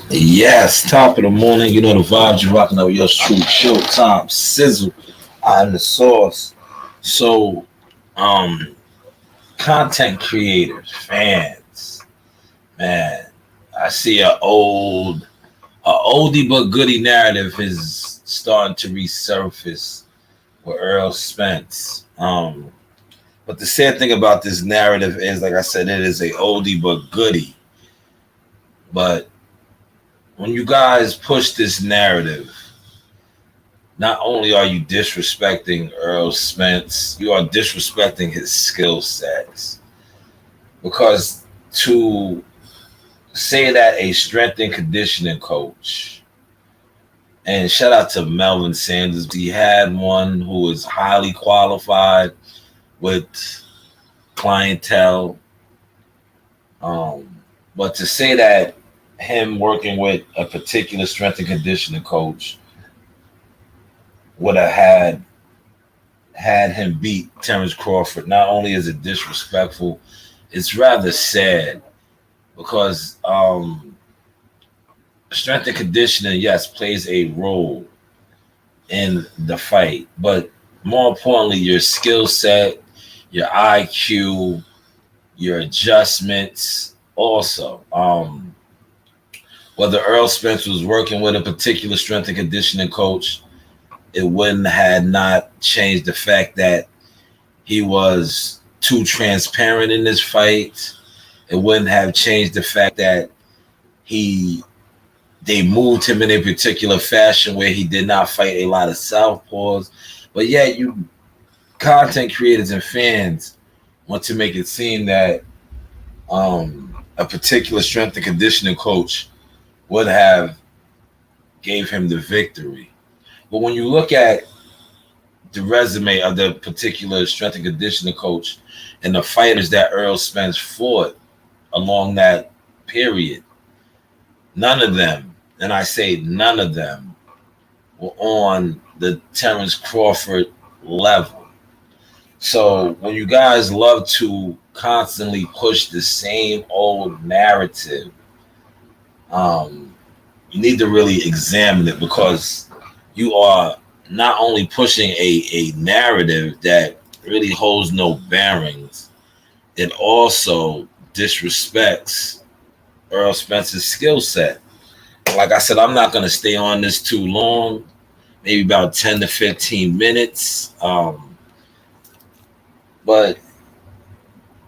Yes, top of the morning. You know the vibes. You're rocking out with your true Showtime Sizzle. I'm the source. So, um, content creators, fans, man, I see a oldie but goodie narrative is starting to resurface with Earl Spence. But the sad thing about this narrative is, like I said, it is a oldie but goodie. But when you guys push this narrative, not only are you disrespecting Earl Spence, you are disrespecting his skill sets. Because to say that a strength and conditioning coach, and shout out to Melvin Sanders, he had one who is highly qualified with clientele. But to say that him working with a particular strength and conditioning coach would have had him beat Terrence Crawford, not only is it disrespectful, it's rather sad because strength and conditioning, yes, plays a role in the fight, but more importantly, your skill set, your IQ, your adjustments also. Whether Earl Spence was working with a particular strength and conditioning coach, it wouldn't had not changed the fact that he was too transparent in this fight. It wouldn't have changed the fact that they moved him in a particular fashion where he did not fight a lot of southpaws. But yet you content creators and fans want to make it seem that a particular strength and conditioning coach would have gave him the victory. But when you look at the resume of the particular strength and conditioning coach and the fighters that Earl Spence fought along that period, none of them, and I say none of them, were on the Terrence Crawford level. So when you guys love to constantly push the same old narrative, you need to really examine it because you are not only pushing a narrative that really holds no bearings, it also disrespects Earl Spence's skill set. Like I said, I'm not going to stay on this too long, maybe about 10 to 15 minutes. But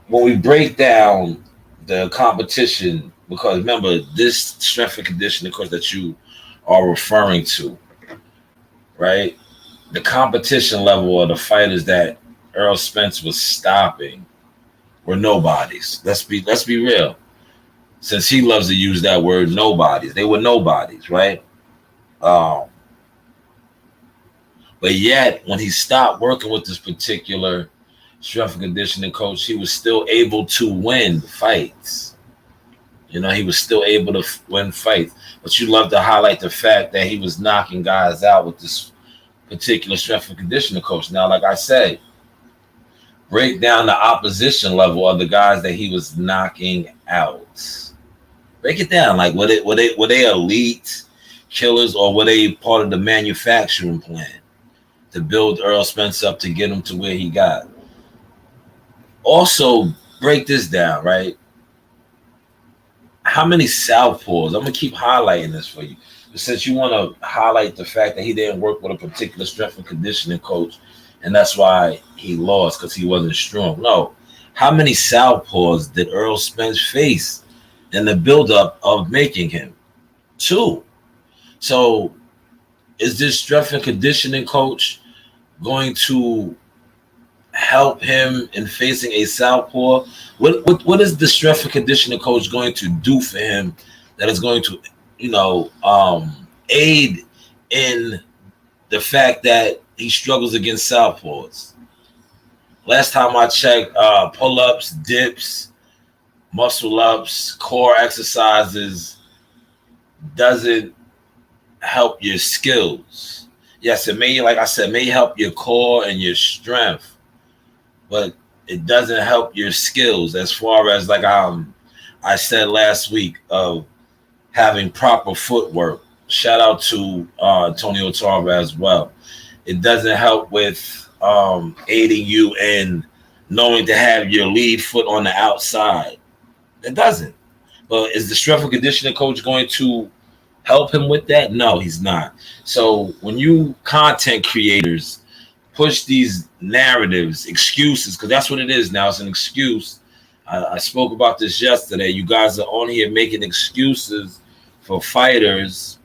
when we break down the competition, because remember, this strength and conditioning course that you are referring to, right? The competition level of the fighters that Earl Spence was stopping were nobodies. Let's be real. Since he loves to use that word, nobodies. They were nobodies, right? But yet, when he stopped working with this particular strength and conditioning coach, he was still able to win fights. You know, he was still able to win fights. But you love to highlight the fact that he was knocking guys out with this particular strength and conditioning coach. Now, like I said, break down the opposition level of the guys that he was knocking out. Break it down. Like, were they elite killers or were they part of the manufacturing plan to build Earl Spence up to get him to where he got? Also, break this down, right? How many southpaws? I'm gonna keep highlighting this for you. Since you want to highlight the fact that he didn't work with a particular strength and conditioning coach, and that's why he lost because he wasn't strong. No, how many southpaws did Earl Spence face in the buildup of making him? 2. So, is this strength and conditioning coach going to help him in facing a southpaw? What is the strength and conditioning coach going to do for him that is going to, aid in the fact that he struggles against southpaws? Last time I checked, pull-ups, dips, muscle-ups, core exercises doesn't help your skills. Yes, it may, like I said, may help your core and your strength, but it doesn't help your skills as far as like I said last week of having proper footwork. Shout out to Antonio Tarver as well. It doesn't help with aiding you in knowing to have your lead foot on the outside. It doesn't. But is the strength and conditioning coach going to help him with that? No, he's not. So when you content creators push these narratives, excuses, because that's what it is now. It's an excuse. I spoke about this yesterday. You guys are on here making excuses for fighters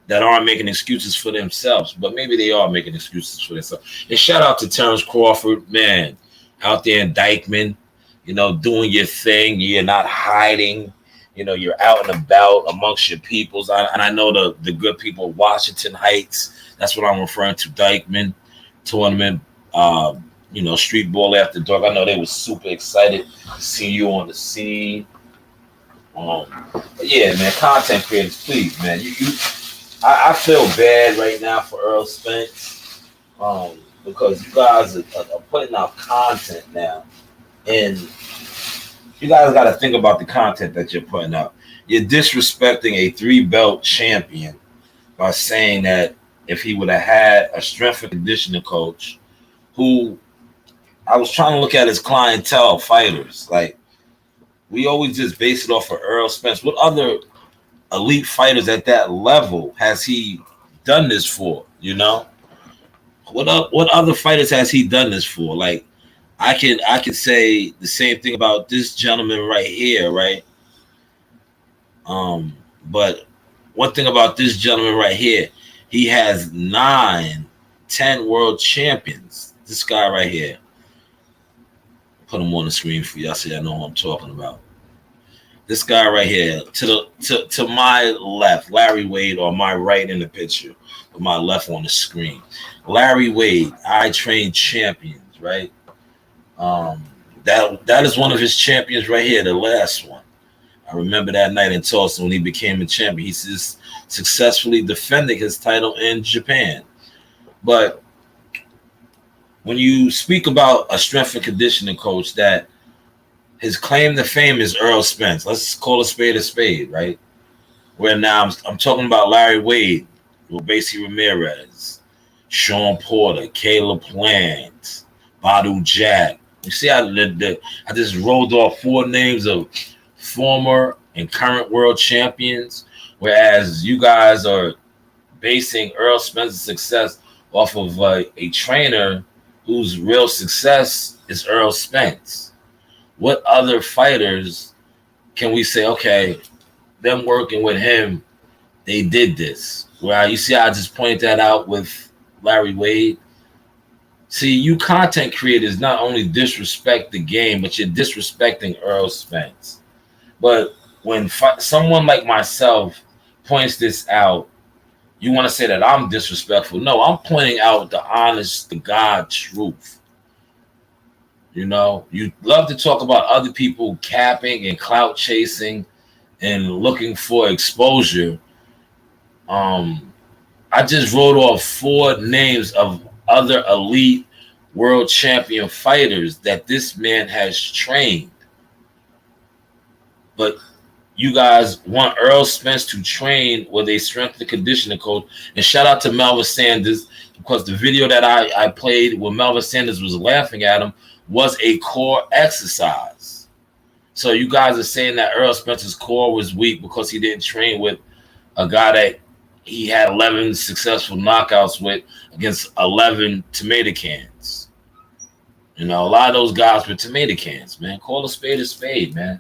that aren't making excuses for themselves, but maybe they are making excuses for themselves. And shout out to Terrence Crawford, man, out there in Dykeman, doing your thing. You're not hiding. You're out and about amongst your peoples. And I know the good people of Washington Heights. That's what I'm referring to, Dykeman tournament. Street ball after dark. I know they were super excited to see you on the scene. Yeah, man, content creators, please, man. I feel bad right now for Earl Spence, because you guys are putting out content now, and you guys got to think about the content that you're putting out. You're disrespecting a 3-belt champion by saying that if he would have had a strength and conditioning coach, who I was trying to look at his clientele fighters, like we always just base it off of Earl Spence. What other elite fighters at that level has he done this for? What other fighters has he done this for? Like I could say the same thing about this gentleman right here, right? But one thing about this gentleman right here, he has 9, 10 world champions. This guy right here. Put him on the screen for y'all so y'all know who I'm talking about. This guy right here, to my left, Larry Wade, or my right in the picture, with my left on the screen. Larry Wade, I trained champions, right? That is one of his champions right here, the last one. I remember that night in Tulsa when he became a champion. He's just successfully defending his title in Japan. But when you speak about a strength and conditioning coach that his claim to fame is Earl Spence, let's call a spade, right? Where now I'm talking about Larry Wade, Robeisy Ramirez, Sean Porter, Caleb Plant, Badu Jack. You see, I just rolled off 4 names of former and current world champions, whereas you guys are basing Earl Spence's success off of a trainer whose real success is Earl Spence. What other fighters can we say, okay, them working with him, they did this? Well, you see, I just pointed that out with Larry Wade. See, you content creators not only disrespect the game, but you're disrespecting Earl Spence. But when someone like myself points this out, you want to say that I'm disrespectful. No, I'm pointing out the honest to God truth. You love to talk about other people capping and clout chasing and looking for exposure. I just wrote off 4 names of other elite world champion fighters that this man has trained. But you guys want Earl Spence to train with a strength and conditioning coach. And shout out to Melvin Sanders, because the video that I played where Melvin Sanders was laughing at him was a core exercise. So you guys are saying that Earl Spence's core was weak because he didn't train with a guy that he had 11 successful knockouts with against 11 tomato cans. A lot of those guys were tomato cans, man. Call a spade, man.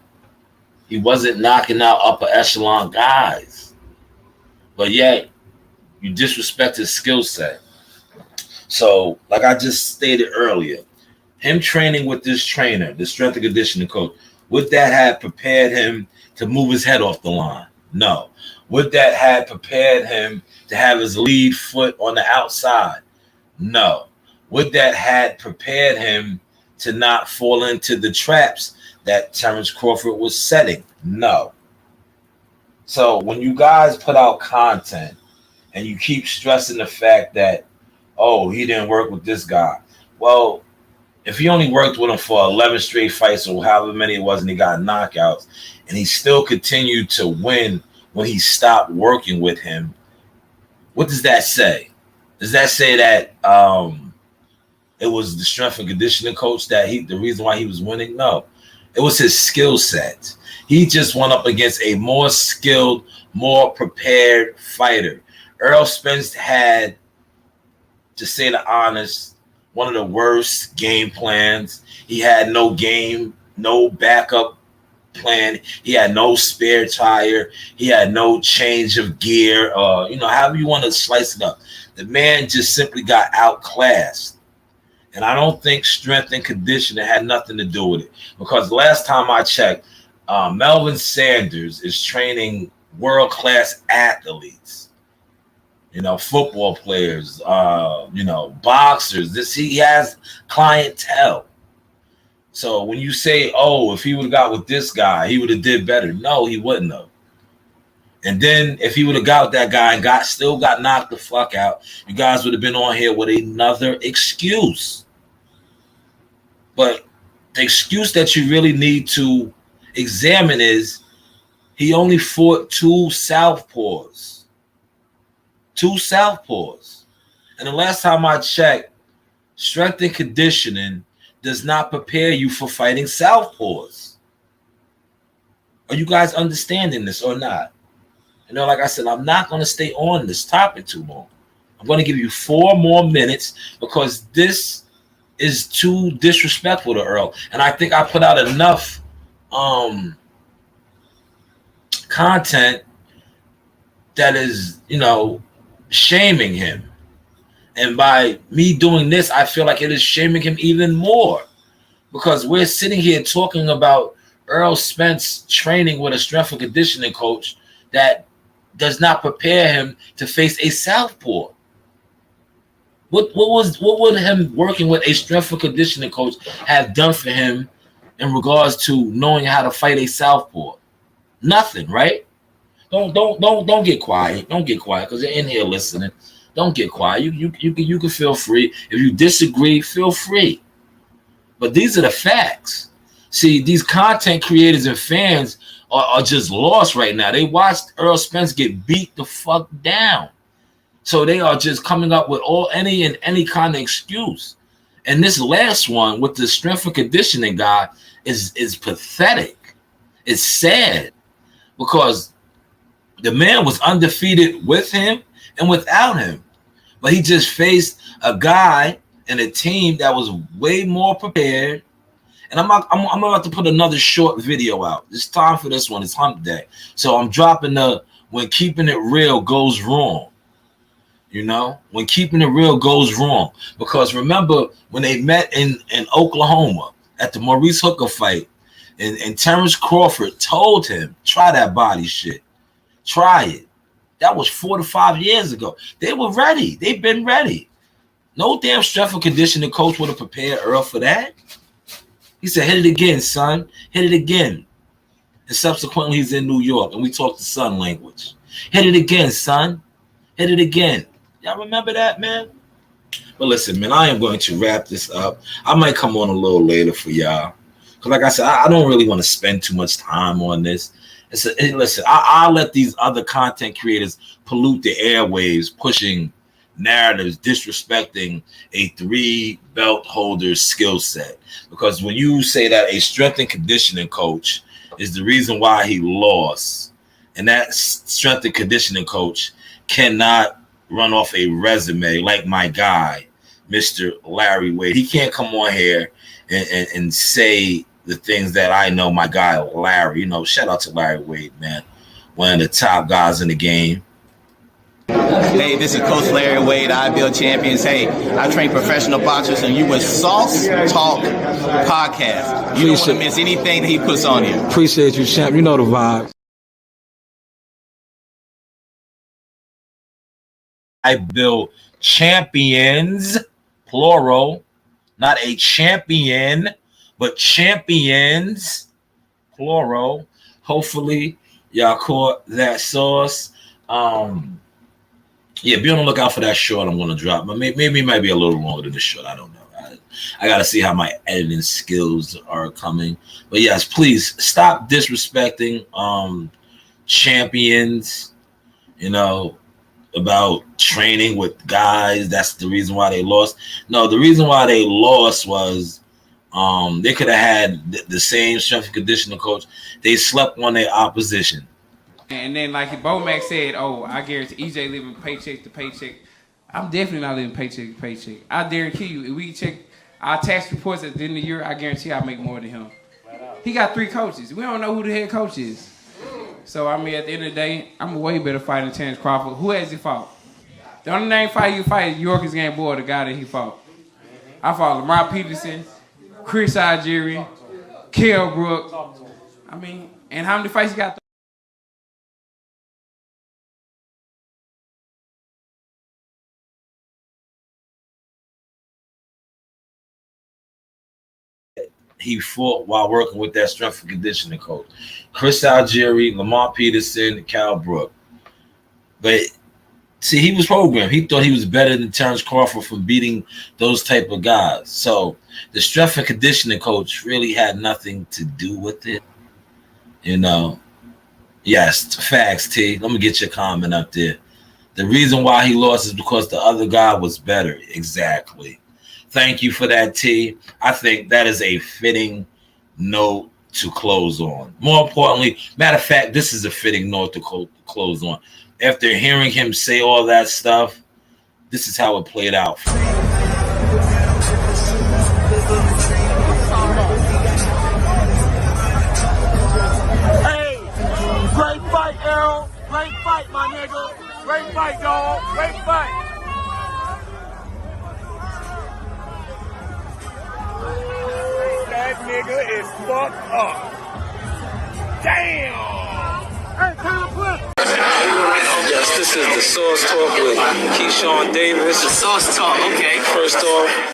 He wasn't knocking out upper echelon guys. But yet, you disrespect his skill set. So, like I just stated earlier, him training with this trainer, the strength and conditioning coach, would that have prepared him to move his head off the line? No. Would that have prepared him to have his lead foot on the outside? No. Would that have prepared him to not fall into the traps that Terrence Crawford was setting? No. So when you guys put out content and you keep stressing the fact that, oh, he didn't work with this guy. Well, if he only worked with him for 11 straight fights or however many it was, and he got knockouts, and he still continued to win when he stopped working with him, what does that say? Does that say that it was the strength and conditioning coach the reason why he was winning? No, it was his skill set. He just went up against a more skilled, more prepared fighter. Earl Spence had, to say the honest, one of the worst game plans. He had no backup plan. He had no spare tire. He had no change of gear, however you want to slice it up. The man just simply got outclassed. And I don't think strength and conditioning had nothing to do with it. Because last time I checked, Melvin Sanders is training world-class athletes, football players, boxers. He has clientele. So when you say, oh, if he would have got with this guy, he would have did better. No, he wouldn't have. And then if he would have got with that guy and still got knocked the fuck out, you guys would have been on here with another excuse. But the excuse that you really need to examine is he only fought two southpaws. And the last time I checked, strength and conditioning does not prepare you for fighting southpaws. Are you guys understanding this or not? Like I said, I'm not going to stay on this topic too long. I'm going to give you 4 more minutes because this is too disrespectful to Earl. And I think I put out enough content that is, shaming him. And by me doing this, I feel like it is shaming him even more because we're sitting here talking about Earl Spence training with a strength and conditioning coach that does not prepare him to face a southpaw. What would him working with a strength and conditioning coach have done for him in regards to knowing how to fight a southpaw? Nothing, right? Don't get quiet. Don't get quiet because you're in here listening. Don't get quiet. You can feel free. If you disagree, feel free. But these are the facts. See, these content creators and fans are just lost right now. They watched Earl Spence get beat the fuck down. So they are just coming up with any kind of excuse. And this last one with the strength and conditioning guy is pathetic. It's sad because the man was undefeated with him and without him. But he just faced a guy and a team that was way more prepared. And I'm about to put another short video out. It's time for this one. It's hump day. So I'm dropping when keeping it real goes wrong. When keeping it real goes wrong. Because remember when they met in Oklahoma at the Maurice Hooker fight, and Terrence Crawford told him, try that body shit. Try it. That was 4 to 5 years ago. They were ready. They've been ready. No damn strength and conditioning coach would have prepared Earl for that. He said, hit it again, son. Hit it again. And subsequently, he's in New York, and we talk the son language. Hit it again, son. Hit it again. Y'all remember that, man? But listen, man, I am going to wrap this up. I might come on a little later for y'all. Because like I said, I don't really want to spend too much time on this. Listen, I'll let these other content creators pollute the airwaves, pushing narratives, disrespecting a 3-belt holder's skill set. Because when you say that a strength and conditioning coach is the reason why he lost, and that strength and conditioning coach cannot run off a resume like my guy, Mr. Larry Wade. He can't come on here and say the things that I know my guy Larry. Shout out to Larry Wade, man. One of the top guys in the game. Hey, this is Coach Larry Wade, IBL Champions. Hey, I train professional boxers, and you with Sauce Talk Podcast. You don't want to miss anything that he puts on here. Appreciate you, champ. You know the vibe. IBL Champions, plural, not a champion, but champions, plural. Hopefully, y'all caught that sauce. Yeah, be on the lookout for that short I'm going to drop. But maybe it might be a little longer than the short. I don't know. I got to see how my editing skills are coming. But yes, please stop disrespecting champions, you know, about training with guys. That's the reason why they lost. No, the reason why they lost was they could have had the same strength and conditioning coach. They slept on their opposition. And then, like Bomac said, I guarantee EJ living paycheck to paycheck. I'm definitely not living paycheck to paycheck. I guarantee you, if we check our tax reports at the end of the year, I guarantee I make more than him. He got 3 coaches. We don't know who the head coach is. So, I mean, at the end of the day, I'm a way better fighter than Terrence Crawford. Who has he fought? The only name fight you fight is York's game boy, the guy that he fought. I fought Lamar Peterson, Chris Algieri, Kell Brook. I mean, and how many fights he got? He fought while working with that strength and conditioning coach. Chris Algieri, Lamar Peterson, Kell Brook. But see, he was programmed. He thought he was better than Terrence Crawford from beating those type of guys. So the strength and conditioning coach really had nothing to do with it. You know. Yes, facts, T. Let me get your comment up there. The reason why he lost is because the other guy was better. Exactly. Thank you for that, T. I think that is a fitting note to close on. More importantly, matter of fact, this is a fitting note to close on. After hearing him say all that stuff, this is how it played out. Hey, great fight, Errol. Great fight, my nigga. Great fight, dog. Great fight. That nigga is fucked up. Damn! Hey, time flip! Yes, this is the Sauce Talk with Keyshawn Davis. The Sauce Talk, okay. First off,